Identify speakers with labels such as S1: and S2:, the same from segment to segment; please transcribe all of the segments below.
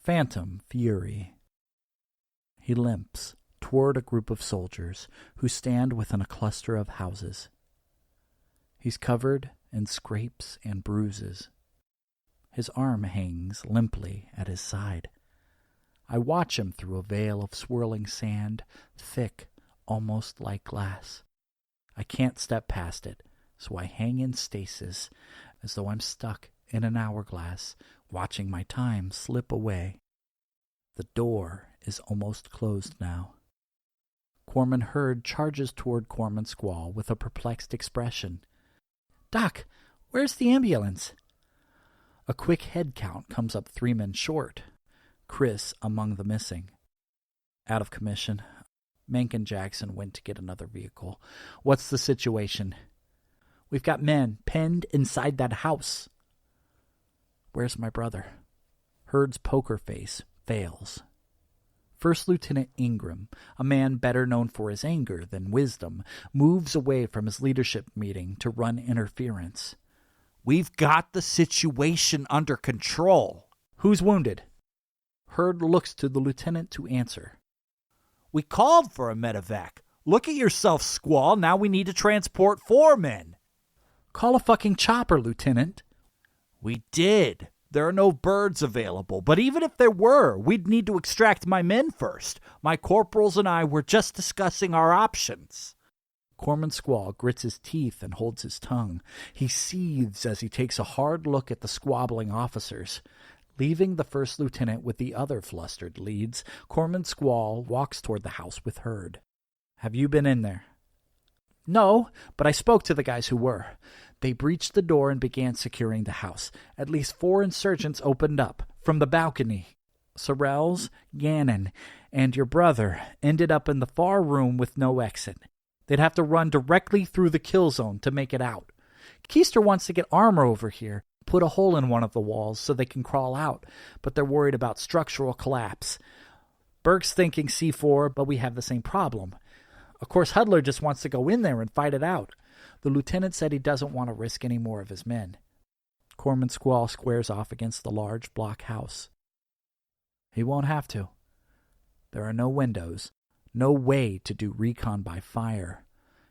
S1: Phantom fury. He limps toward a group of soldiers who stand within a cluster of houses. He's covered in scrapes and bruises. His arm hangs limply at his side. I watch him through a veil of swirling sand, thick, almost like glass. I can't step past it, so I hang in stasis as though I'm stuck in an hourglass, watching my time slip away. The door is almost closed now. Corpsman Hurd charges toward Corpsman Squall with a perplexed expression. "Doc, where's the ambulance?" A quick head count comes up 3 men short. Chris among the missing. Out of commission. Mank and Jackson went to get another vehicle. "What's the situation?" "We've got men penned inside that house." "Where's my brother?" Hurd's poker face fails. First Lieutenant Ingram, a man better known for his anger than wisdom, moves away from his leadership meeting to run interference.
S2: "We've got the situation under control."
S1: "Who's wounded?" Hurd looks to the lieutenant to answer.
S2: "We called for a medevac. Look at yourself, Squall. Now we need to transport 4 men.
S1: "Call a fucking chopper, Lieutenant."
S2: "We did. There are no birds available, but even if there were, we'd need to extract my men first. My corporals and I were just discussing our options."
S1: Corpsman Squall grits his teeth and holds his tongue. He seethes as he takes a hard look at the squabbling officers. Leaving the first lieutenant with the other flustered leads, Corpsman Squall walks toward the house with Hurd. "Have you been in there?" "No, but I spoke to the guys who were. They breached the door and began securing the house. At least 4 insurgents opened up from the balcony. Sorrells, Gannon, and your brother ended up in the far room with no exit. They'd have to run directly through the kill zone to make it out. Keister wants to get armor over here, put a hole in one of the walls so they can crawl out, but they're worried about structural collapse. Burke's thinking C4, but we have the same problem. Of course, Hudler just wants to go in there and fight it out. The lieutenant said he doesn't want to risk any more of his men." Corpsman Squall squares off against the large block house. "He won't have to. There are no windows, no way to do recon by fire.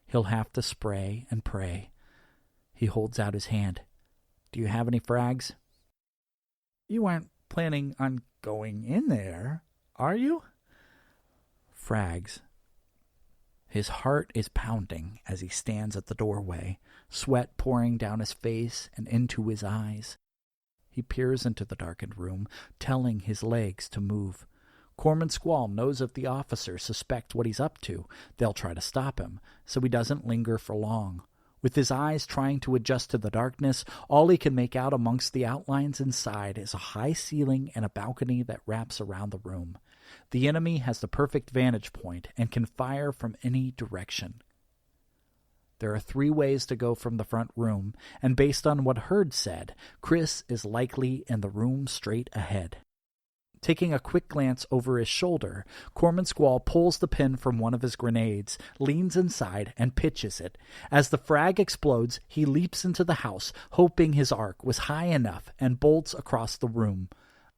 S1: He'll have to spray and pray." He holds out his hand. "Do you have any frags?" "You aren't planning on going in there, are you?" "Frags." His heart is pounding as he stands at the doorway, sweat pouring down his face and into his eyes. He peers into the darkened room, telling his legs to move. Corpsman Squall knows if the officers suspect what he's up to, they'll try to stop him, so he doesn't linger for long. With his eyes trying to adjust to the darkness, all he can make out amongst the outlines inside is a high ceiling and a balcony that wraps around the room. The enemy has the perfect vantage point and can fire from any direction. There are 3 ways to go from the front room, and based on what Hurd said, Chris is likely in the room straight ahead. Taking a quick glance over his shoulder, Corpsman Squall pulls the pin from one of his grenades, leans inside, and pitches it. As the frag explodes, he leaps into the house, hoping his arc was high enough, and bolts across the room.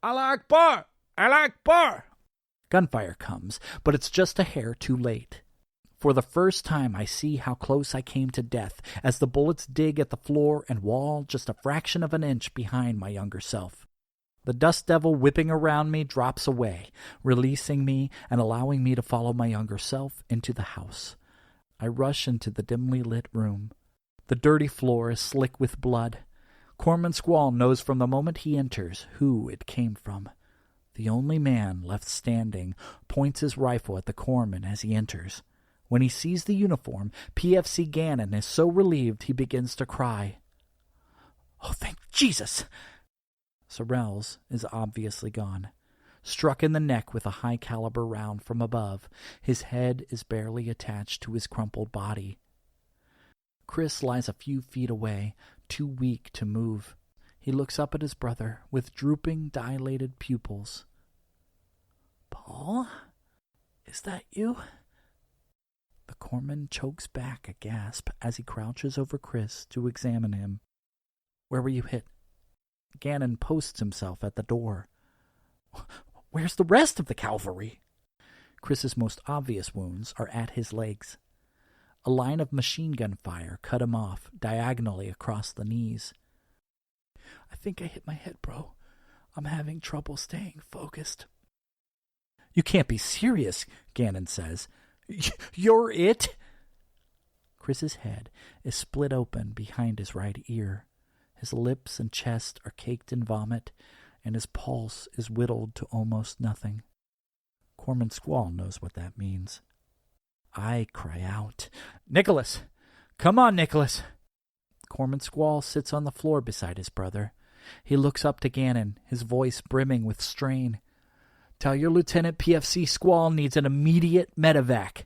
S2: "Allah Akbar! Allah Akbar!"
S1: Gunfire comes, but it's just a hair too late. For the first time, I see how close I came to death as the bullets dig at the floor and wall just a fraction of an inch behind my younger self. The dust devil whipping around me drops away, releasing me and allowing me to follow my younger self into the house. I rush into the dimly lit room. The dirty floor is slick with blood. Corpsman Squall knows from the moment he enters who it came from. The only man left standing points his rifle at the corpsman as he enters. When he sees the uniform, PFC Gannon is so relieved he begins to cry. "Oh, thank Jesus!" Sorrells is obviously gone. Struck in the neck with a high-caliber round from above, his head is barely attached to his crumpled body. Chris lies a few feet away, too weak to move. He looks up at his brother with drooping, dilated pupils. "Paul? Is that you?" The corpsman chokes back a gasp as he crouches over Chris to examine him. "Where were you hit?" Gannon posts himself at the door. Where's the rest of the cavalry? Chris's most obvious wounds are at his legs. A line of machine gun fire cut him off diagonally across the knees. I think I hit my head, bro. I'm having trouble staying focused. You can't be serious, Gannon says. You're it? Chris's head is split open behind his right ear. His lips and chest are caked in vomit, and his pulse is whittled to almost nothing. Corpsman Squall knows what that means. I cry out, Nicholas! Come on, Nicholas! Corpsman Squall sits on the floor beside his brother. He looks up to Gannon, his voice brimming with strain. Tell your Lieutenant PFC Squall needs an immediate medevac.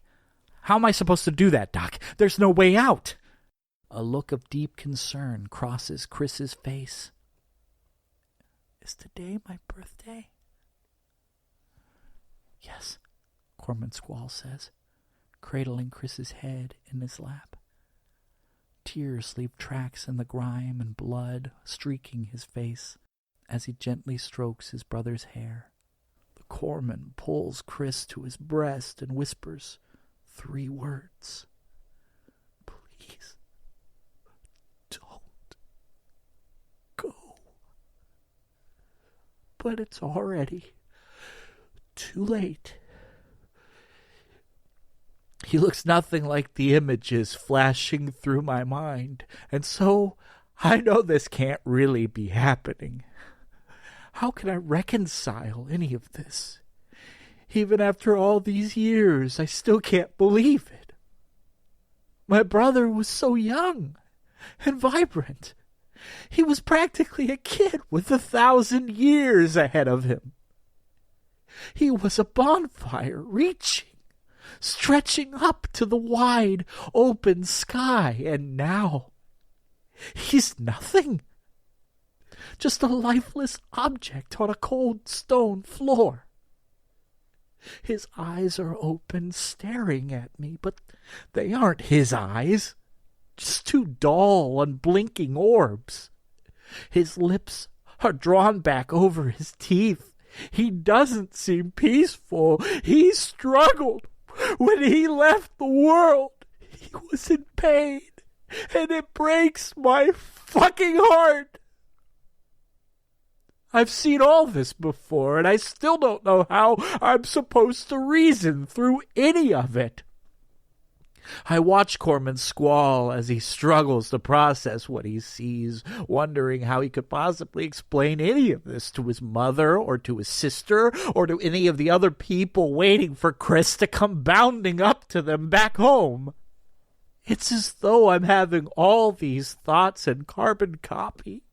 S1: How am I supposed to do that, Doc? There's no way out. A look of deep concern crosses Chris's face. Is today my birthday? Yes, Corpsman Squall says, cradling Chris's head in his lap. Tears leave tracks in the grime and blood streaking his face as he gently strokes his brother's hair. The corpsman pulls Chris to his breast and whispers 3 words. Please don't go. But it's already too late. He looks nothing like the images flashing through my mind, and so I know this can't really be happening. How can I reconcile any of this? Even after all these years, I still can't believe it. My brother was so young and vibrant. He was practically a kid with 1,000 years ahead of him. He was a bonfire reaching, stretching up to the wide, open sky, and now he's nothing. Just a lifeless object on a cold stone floor. His eyes are open, staring at me, but they aren't his eyes. Just 2 dull, unblinking orbs. His lips are drawn back over his teeth. He doesn't seem peaceful. He struggled. When he left the world, he was in pain, and it breaks my fucking heart. I've seen all this before, and I still don't know how I'm supposed to reason through any of it. I watch Corpsman Squall as he struggles to process what he sees, wondering how he could possibly explain any of this to his mother or to his sister or to any of the other people waiting for Chris to come bounding up to them back home. It's as though I'm having all these thoughts in carbon copy.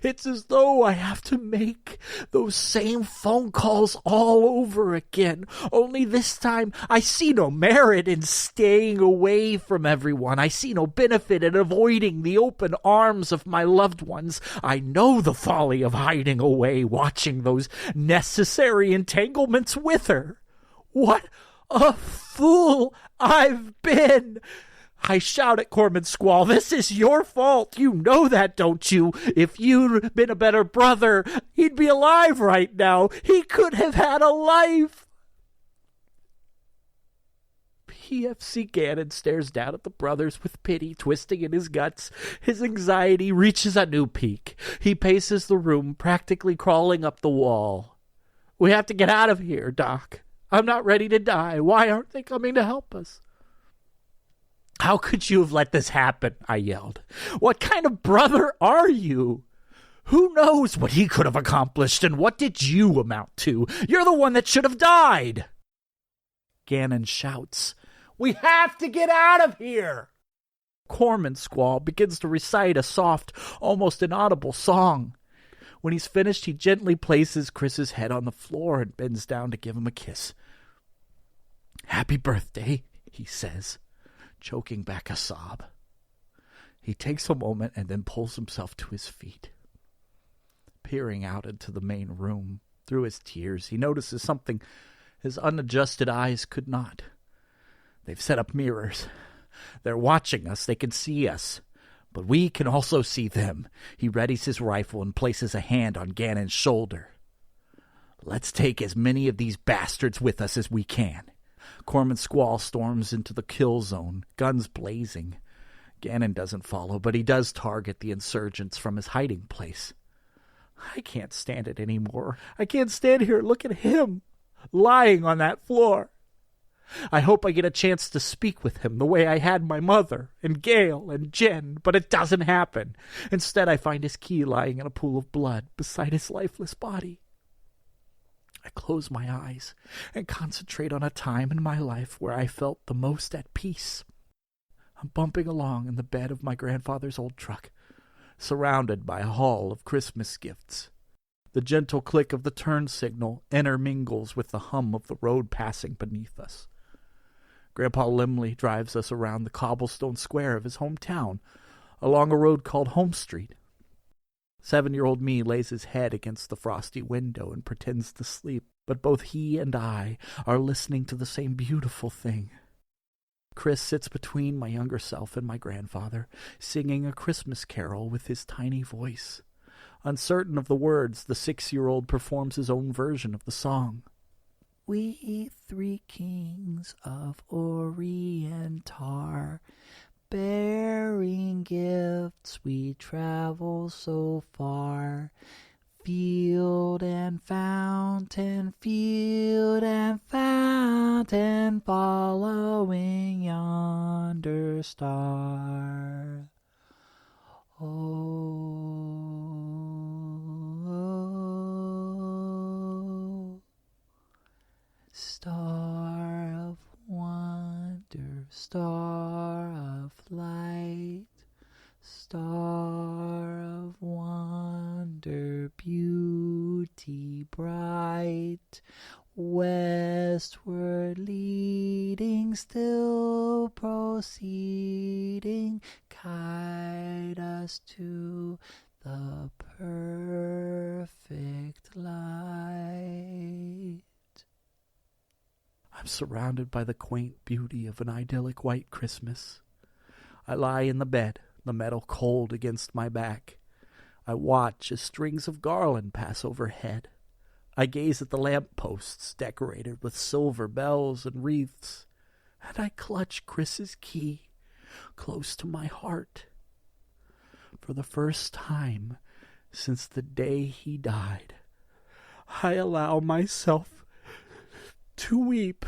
S1: It's as though I have to make those same phone calls all over again, only this time I see no merit in staying away from everyone. I see no benefit in avoiding the open arms of my loved ones. I know the folly of hiding away, watching those necessary entanglements with her. What a fool I've been! I shout at Corpsman Squall, this is your fault. You know that, don't you? If you'd been a better brother, he'd be alive right now. He could have had a life. PFC Gannon stares down at the brothers with pity twisting in his guts. His anxiety reaches a new peak. He paces the room, practically crawling up the wall. We have to get out of here, Doc. I'm not ready to die. Why aren't they coming to help us? How could you have let this happen? I yelled. What kind of brother are you? Who knows what he could have accomplished, and what did you amount to? You're the one that should have died. Gannon shouts, we have to get out of here. Corpsman Squall begins to recite a soft, almost inaudible song. When he's finished, he gently places Chris's head on the floor and bends down to give him a kiss. Happy birthday, he says, choking back a sob. He takes a moment and then pulls himself to his feet. Peering out into the main room, through his tears, he notices something his unadjusted eyes could not. They've set up mirrors. They're watching us. They can see us. But we can also see them. He readies his rifle and places a hand on Gannon's shoulder. Let's take as many of these bastards with us as we can. Corpsman Squall storms into the kill zone, guns blazing. Gannon doesn't follow, but he does target the insurgents from his hiding place. I can't stand it anymore. I can't stand here and look at him, lying on that floor. I hope I get a chance to speak with him the way I had my mother, and Gail, and Jen, but it doesn't happen. Instead, I find his key lying in a pool of blood beside his lifeless body. I close my eyes and concentrate on a time in my life where I felt the most at peace. I'm bumping along in the bed of my grandfather's old truck, surrounded by a haul of Christmas gifts. The gentle click of the turn signal intermingles with the hum of the road passing beneath us. Grandpa Limley drives us around the cobblestone square of his hometown, along a road called Home Street. 7-year-old me lays his head against the frosty window and pretends to sleep, but both he and I are listening to the same beautiful thing. Chris sits between my younger self and my grandfather, singing a Christmas carol with his tiny voice. Uncertain of the words, the 6-year-old performs his own version of the song. We 3 kings of Orient are, bearing gifts we travel so far. Field and fountain, following yonder star. Oh, star of wonder, star of light, star of wonder, beauty bright, westward leading, still proceeding, guide us to the perfect light. I'm surrounded by the quaint beauty of an idyllic white Christmas. I lie in the bed, the metal cold against my back. I watch as strings of garland pass overhead. I gaze at the lamp-posts decorated with silver bells and wreaths, and I clutch Chris's key close to my heart. For the first time since the day he died, I allow myself to weep